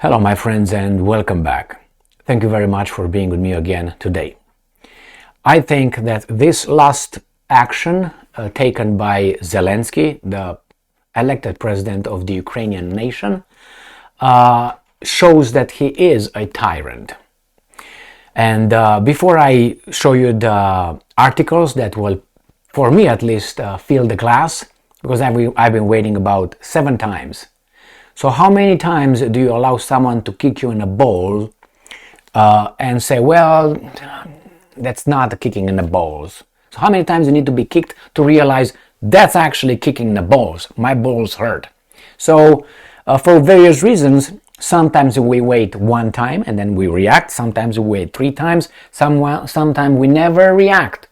Hello my friends and welcome back. Thank you very much for being with me again today. I think that this last action taken by Zelensky, the elected president of the Ukrainian nation, shows that he is a tyrant. And before I show you the articles that will, for me at least, fill the glass, because I've been waiting about 7 times. So how many times do you allow someone to kick you in the balls and say, well, that's not kicking in the balls. So how many times you need to be kicked to realize that's actually kicking in the balls. My balls hurt. So for various reasons, sometimes we wait 1 time and then we react. Sometimes we wait 3 times. Sometimes we never react.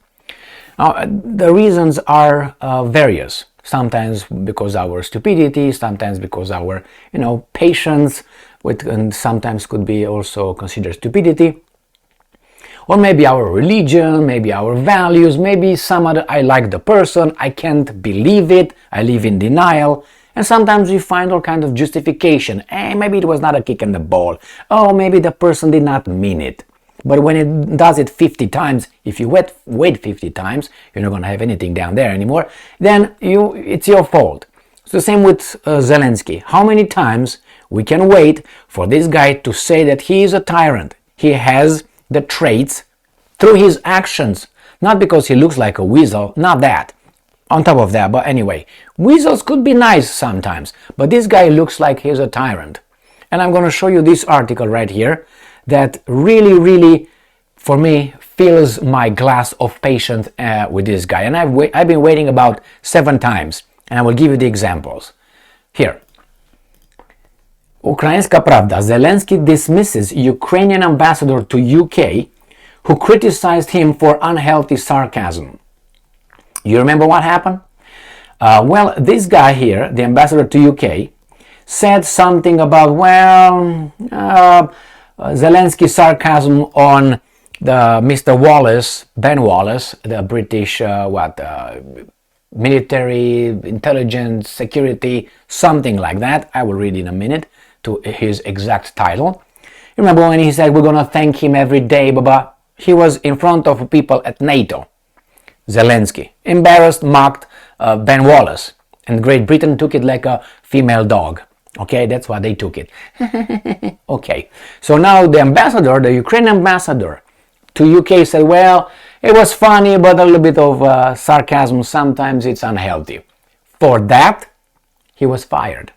The reasons are various. Sometimes because our stupidity, sometimes because our, patience, and sometimes could be also considered stupidity. Or maybe our religion, maybe our values, maybe some other, I like the person, I can't believe it, I live in denial. And sometimes we find all kinds of justification. Maybe it was not a kick in the ball. Oh, maybe the person did not mean it. But when it does it 50 times, if you wait 50 times, you're not going to have anything down there anymore, then it's your fault. It's the same with Zelensky. How many times we can wait for this guy to say that he is a tyrant? He has the traits through his actions, not because he looks like a weasel, not that. On top of that, but anyway, weasels could be nice sometimes, but this guy looks like he's a tyrant. And I'm going to show you this article right here that really, for me, fills my glass of patience with this guy. And I've been waiting about 7 times, and I will give you the examples. Here. Ukrainska Pravda. Zelensky dismisses Ukrainian ambassador to UK who criticized him for unhealthy sarcasm. You remember what happened? Well, this guy here, the ambassador to UK, said something about, Zelensky's sarcasm on the Mr. Wallace, Ben Wallace, the British, military, intelligence, security, something like that. I will read in a minute to his exact title. You remember when he said, we're going to thank him every day, blah. He was in front of people at NATO. Zelensky, embarrassed, mocked Ben Wallace. And Great Britain took it like a female dog. Okay, that's why they took it. Okay, so now the ambassador, the Ukrainian ambassador to UK said, well, it was funny, but a little bit of sarcasm, sometimes it's unhealthy. For that, he was fired.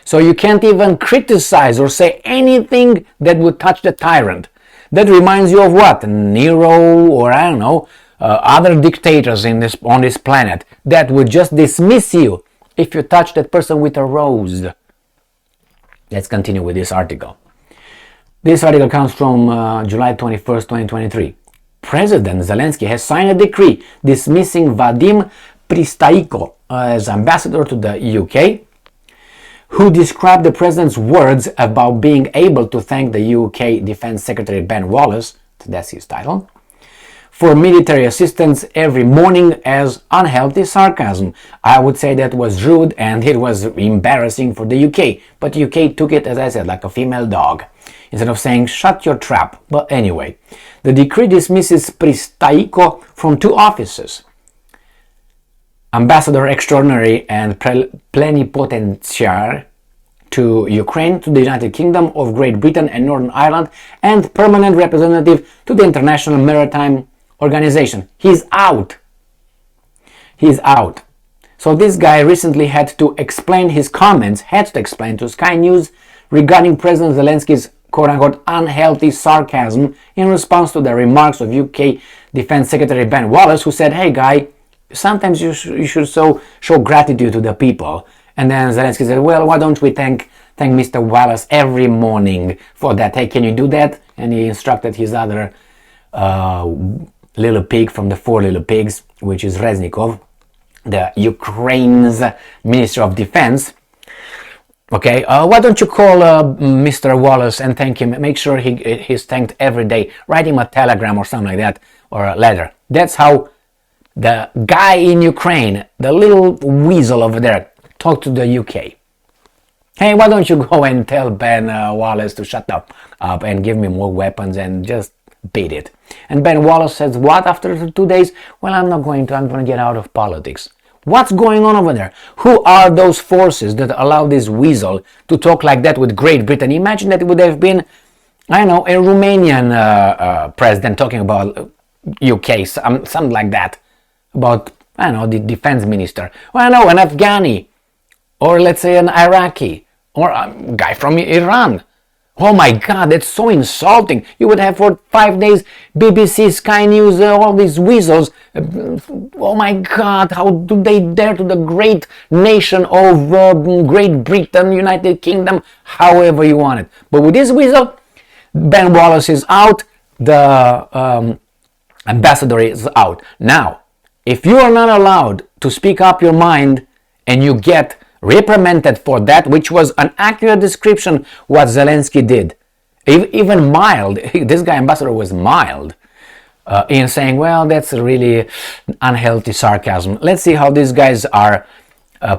So you can't even criticize or say anything that would touch the tyrant. That reminds you of what? Nero or I don't know, other dictators on this planet that would just dismiss you if you touch that person with a rose. Let's continue with this article. This article comes from July 21st, 2023. President Zelensky has signed a decree dismissing Vadim Pristaiko as ambassador to the UK, who described the president's words about being able to thank the UK Defense Secretary Ben Wallace, that's his title, for military assistance every morning as unhealthy sarcasm. I would say that was rude and it was embarrassing for the UK. But UK took it, as I said, like a female dog, instead of saying, shut your trap. But anyway, the decree dismisses Pristaiko from 2 offices. Ambassador Extraordinary and Plenipotentiary to Ukraine, to the United Kingdom of Great Britain and Northern Ireland, and Permanent Representative to the International Maritime Organization. He's out. He's out. So this guy recently had to explain his comments, to Sky News regarding President Zelensky's quote-unquote unhealthy sarcasm in response to the remarks of UK Defense Secretary Ben Wallace, who said, hey guy, sometimes you should show gratitude to the people. And then Zelensky said, well, why don't we thank Mr. Wallace every morning for that? Hey, can you do that? And he instructed his other little pig from the 4 little pigs, which is Reznikov, the Ukraine's Minister of Defense. Okay, why don't you call Mr. Wallace and thank him? Make sure he's thanked every day. Write him a telegram or something like that, or a letter. That's how the guy in Ukraine, the little weasel over there, talked to the UK. Hey, why don't you go and tell Ben Wallace to shut up and give me more weapons and just beat it. And Ben Wallace says, what, after 2 days? Well, I'm not going to. I'm going to get out of politics. What's going on over there? Who are those forces that allow this weasel to talk like that with Great Britain? Imagine that it would have been, I don't know, a Romanian president talking about UK, something like that, about, I don't know, the defense minister. Well, I know, an Afghani, or let's say an Iraqi, or a guy from Iran. Oh my God, that's so insulting. You would have for 5 days BBC, Sky News, all these weasels. Oh my God, how do they dare to the great nation of Great Britain, United Kingdom, however you want it. But with this weasel, Ben Wallace is out, the ambassador is out. Now, if you are not allowed to speak up your mind and you get reprimanded for that, which was an accurate description what Zelensky did, even mild, this guy ambassador was mild in saying, well, that's a really unhealthy sarcasm. Let's see how these guys are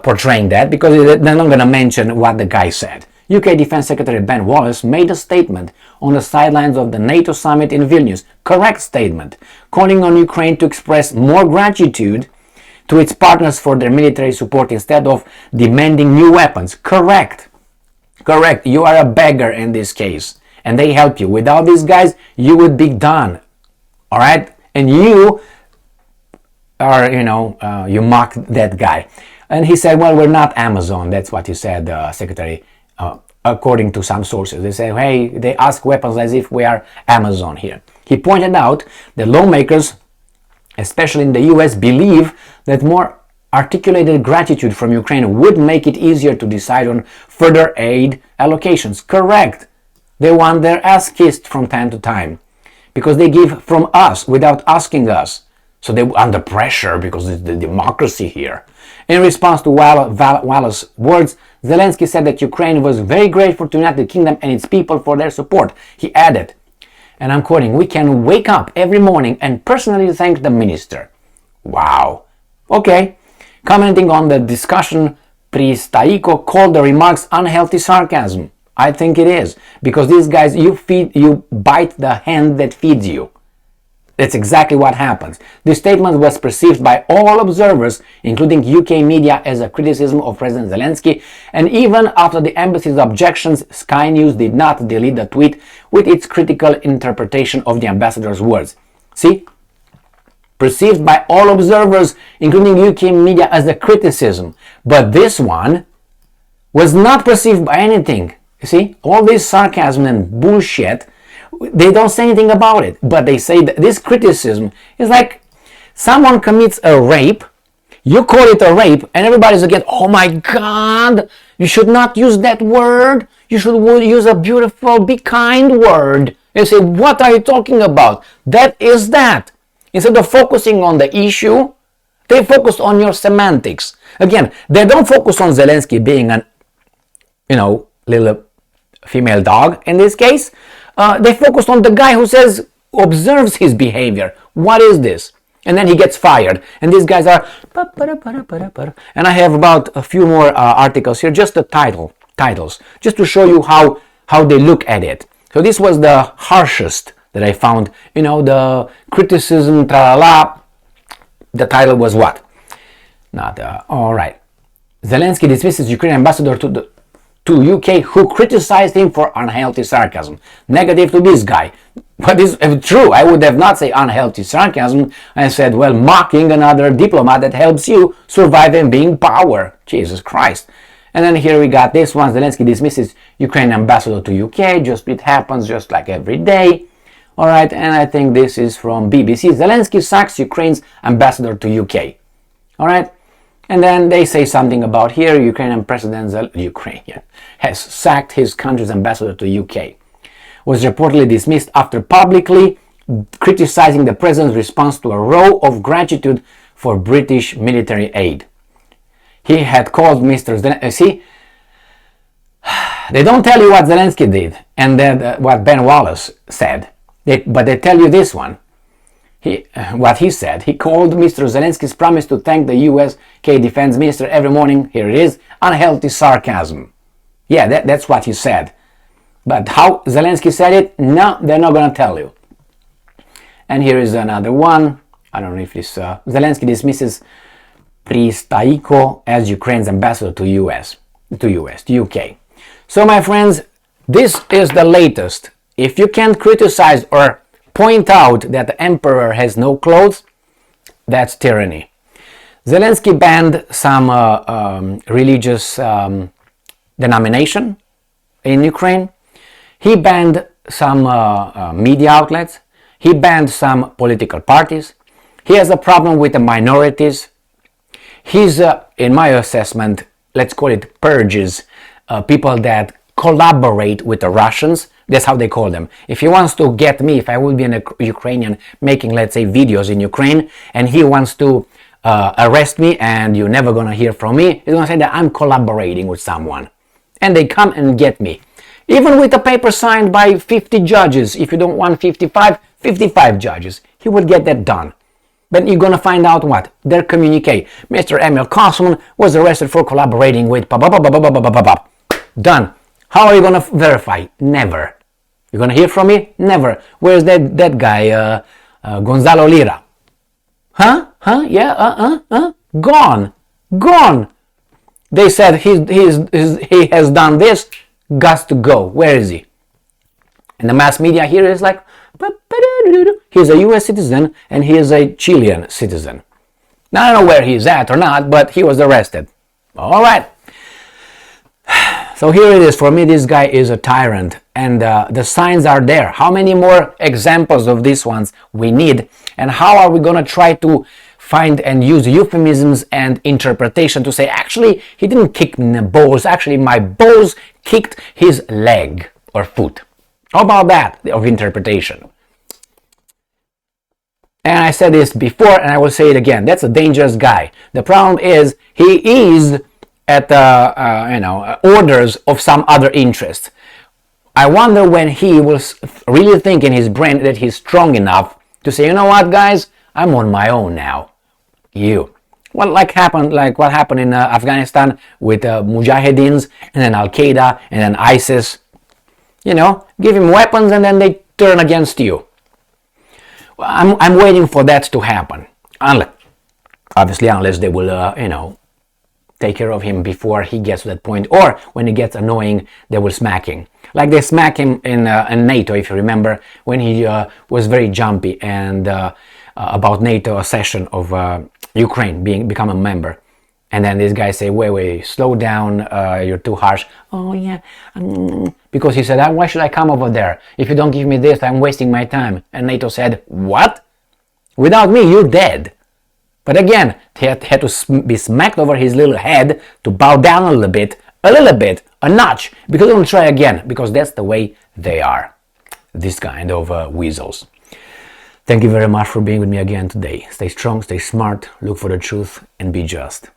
portraying that, because they're not going to mention what the guy said. UK Defense Secretary Ben Wallace made a statement on the sidelines of the NATO summit in Vilnius, correct statement, calling on Ukraine to express more gratitude to its partners for their military support instead of demanding new weapons. Correct. Correct. You are a beggar in this case, and they help you. Without these guys, you would be done. All right? And you are, you mock that guy. And he said, well, we're not Amazon. That's what he said, Secretary, according to some sources. They say, hey, they ask weapons as if we are Amazon here. He pointed out that lawmakers, especially in the US, believe that more articulated gratitude from Ukraine would make it easier to decide on further aid allocations. Correct. They want their ass kissed from time to time because they give from us without asking us. So they're under pressure because it's the democracy here. In response to Wallace's words, Zelensky said that Ukraine was very grateful to the United Kingdom and its people for their support. He added, and I'm quoting, "We can wake up every morning and personally thank the minister." Wow. Okay. Commenting on the discussion, Pristaiko called the remarks unhealthy sarcasm. I think it is, because these guys, you bite the hand that feeds you. That's exactly what happens. This statement was perceived by all observers, including UK media, as a criticism of President Zelensky, and even after the embassy's objections, Sky News did not delete the tweet with its critical interpretation of the ambassador's words. See? Perceived by all observers, including UK media, as a criticism. But this one was not perceived by anything. You see? All this sarcasm and bullshit, they don't say anything about it, but they say that this criticism is like someone commits a rape, you call it a rape, and everybody's again, oh my God, you should not use that word, you should use a beautiful, be kind word. You say, what are you talking about? That is that. Instead of focusing on the issue, they focus on your semantics. Again, they don't focus on Zelensky being an, little female dog in this case. They focused on the guy who says, observes his behavior. What is this? And then he gets fired. And these guys are, and I have about a few more articles here, just the titles, just to show you how they look at it. So this was the harshest that I found, the criticism, tra-la-la. The title was what? All right. Zelensky dismisses Ukrainian ambassador to UK who criticized him for unhealthy sarcasm. Negative to this guy. But it's true. I would have not said unhealthy sarcasm. I said, well, mocking another diplomat that helps you survive and be in power. Jesus Christ. And then here we got this one. Zelensky dismisses Ukrainian ambassador to UK. It happens just like every day. All right. And I think this is from BBC. Zelensky sacks Ukraine's ambassador to UK. All right. And then they say something about here, Ukrainian President Ukrainian has sacked his country's ambassador to UK. Was reportedly dismissed after publicly criticizing the president's response to a row of gratitude for British military aid. He had called Mr. Zelensky. See, they don't tell you what Zelensky did and then what Ben Wallace said, but they tell you this one. What he said, he called Mr. Zelensky's promise to thank the UK defense minister every morning, here it is, unhealthy sarcasm. Yeah, that's what he said. But how Zelensky said it, no, they're not going to tell you. And here is another one. I don't know if this... Zelensky dismisses Pristaiko as Ukraine's ambassador to UK. So my friends, this is the latest. If you can't criticize or point out that the emperor has no clothes, that's tyranny. Zelensky banned some religious denomination in Ukraine. He banned some media outlets. He banned some political parties. He has a problem with the minorities. He's, in my assessment, let's call it purges, people that collaborate with the Russians. That's how they call them. If he wants to get me, if I would be a Ukrainian making, let's say, videos in Ukraine, and he wants to arrest me and you're never gonna hear from me, he's gonna say that I'm collaborating with someone. And they come and get me. Even with a paper signed by 50 judges, if you don't want 55 judges, he would get that done. But you're gonna find out what? Their communique. Mr. Emil Kosman was arrested for collaborating with done. How are you gonna verify? Never. You're gonna hear from me? Never. Where's that guy, Gonzalo Lira? Huh? Yeah, Gone. They said he has done this, got to go. Where is he? And the mass media here is like, he's a US citizen and he is a Chilean citizen. Now I don't know where he's at or not, but he was arrested. All right. So here it is. For me, this guy is a tyrant, and the signs are there. How many more examples of these ones we need, and how are we going to try to find and use euphemisms and interpretation to say, actually, he didn't kick me in the balls. Actually, my balls kicked his leg or foot. How about that of interpretation? And I said this before, and I will say it again. That's a dangerous guy. The problem is he is at the orders of some other interest. I wonder when he will really think in his brain that he's strong enough to say, you know what, guys, I'm on my own now. You. Well, what happened in Afghanistan with Mujahideens and then Al Qaeda and then ISIS. Give him weapons and then they turn against you. I'm waiting for that to happen. Unless they will, take care of him before he gets to that point, or when he gets annoying, they will smack him. Like they smack him in NATO, if you remember, when he was very jumpy and about NATO accession of Ukraine become a member. And then these guys say, wait, slow down, you're too harsh. Oh yeah, because he said, why should I come over there? If you don't give me this, I'm wasting my time. And NATO said, what? Without me, you're dead. But again, he had to be smacked over his little head to bow down a little bit, a notch, because they're going to try again, because that's the way they are, this kind of weasels. Thank you very much for being with me again today. Stay strong, stay smart, look for the truth, and be just.